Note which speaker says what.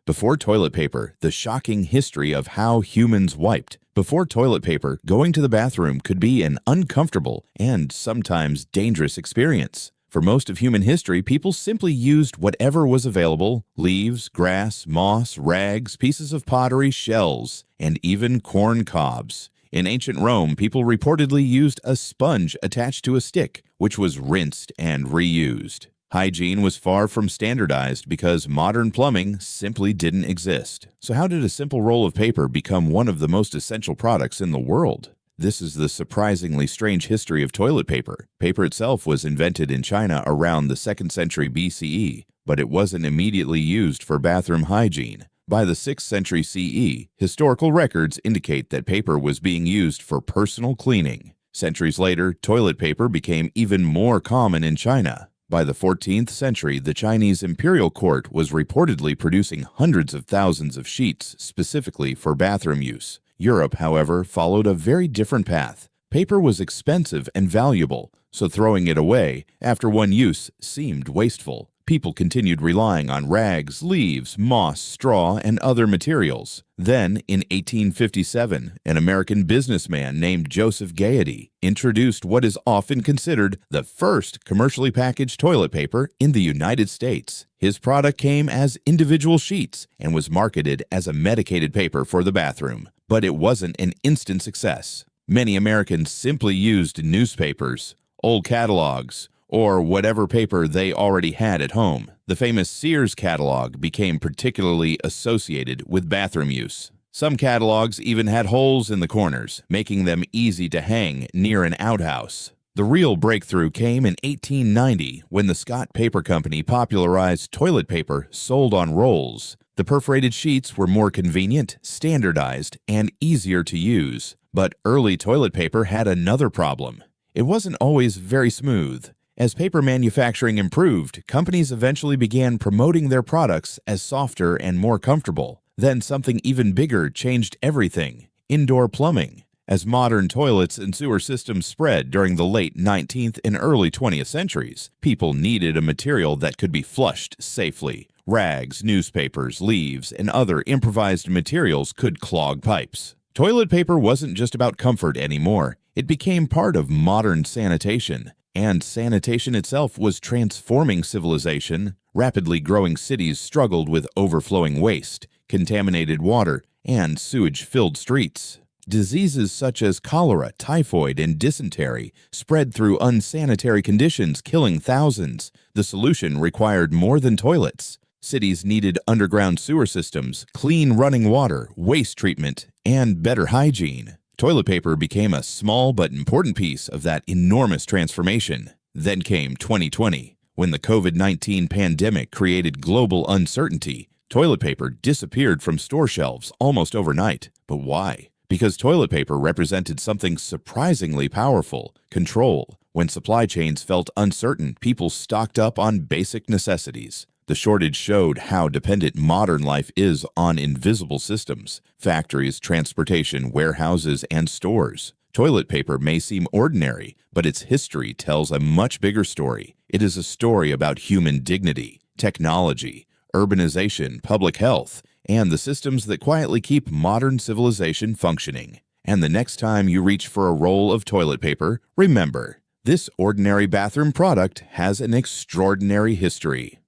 Speaker 1: Before toilet paper, the shocking history of how humans wiped. Before toilet paper, going to the bathroom could be an uncomfortable and sometimes dangerous experience. For most of human history, people simply used whatever was available: leaves, grass, moss, rags, pieces of pottery, shells, and even corn cobs. In ancient Rome, people reportedly used a sponge attached to a stick, which was rinsed and reused. Hygiene was far from standardized because modern plumbing simply didn't exist. So how did a simple roll of paper become one of the most essential products in the world? This is the surprisingly strange history of toilet paper. Paper itself was invented in China around the 2nd century BCE, but it wasn't immediately used for bathroom hygiene. By the 6th century CE, historical records indicate that paper was being used for personal cleaning. Centuries later, toilet paper became even more common in China. By the 14th century, the Chinese imperial court was reportedly producing hundreds of thousands of sheets specifically for bathroom use. Europe, however, followed a very different path. Paper was expensive and valuable, so throwing it away after one use seemed wasteful. People continued relying on rags, leaves, moss, straw, and other materials. Then, in 1857, an American businessman named Joseph Gaiety introduced what is often considered the first commercially packaged toilet paper in the United States. His product came as individual sheets and was marketed as a medicated paper for the bathroom. But it wasn't an instant success. Many Americans simply used newspapers, old catalogs, or whatever paper they already had at home. The famous Sears catalog became particularly associated with bathroom use. Some catalogs even had holes in the corners, making them easy to hang near an outhouse. The real breakthrough came in 1890 when the Scott Paper Company popularized toilet paper sold on rolls. The perforated sheets were more convenient, standardized, and easier to use. But early toilet paper had another problem. It wasn't always very smooth. As paper manufacturing improved, companies eventually began promoting their products as softer and more comfortable. Then something even bigger changed everything: indoor plumbing. As modern toilets and sewer systems spread during the late 19th and early 20th centuries, people needed a material that could be flushed safely. Rags, newspapers, leaves, and other improvised materials could clog pipes. Toilet paper wasn't just about comfort anymore. It became part of modern sanitation. And sanitation itself was transforming civilization. Rapidly growing cities struggled with overflowing waste, contaminated water, and sewage-filled streets. Diseases such as cholera, typhoid, and dysentery spread through unsanitary conditions, killing thousands. The solution required more than toilets. Cities needed underground sewer systems, clean running water, waste treatment, and better hygiene. Toilet paper became a small but important piece of that enormous transformation. Then came 2020. When the COVID-19 pandemic created global uncertainty, toilet paper disappeared from store shelves almost overnight. But why? Because toilet paper represented something surprisingly powerful: control. When supply chains felt uncertain, people stocked up on basic necessities. The shortage showed how dependent modern life is on invisible systems: factories, transportation, warehouses, and stores. Toilet paper may seem ordinary, but its history tells a much bigger story. It is a story about human dignity, technology, urbanization, public health, and the systems that quietly keep modern civilization functioning. And the next time you reach for a roll of toilet paper, remember, this ordinary bathroom product has an extraordinary history.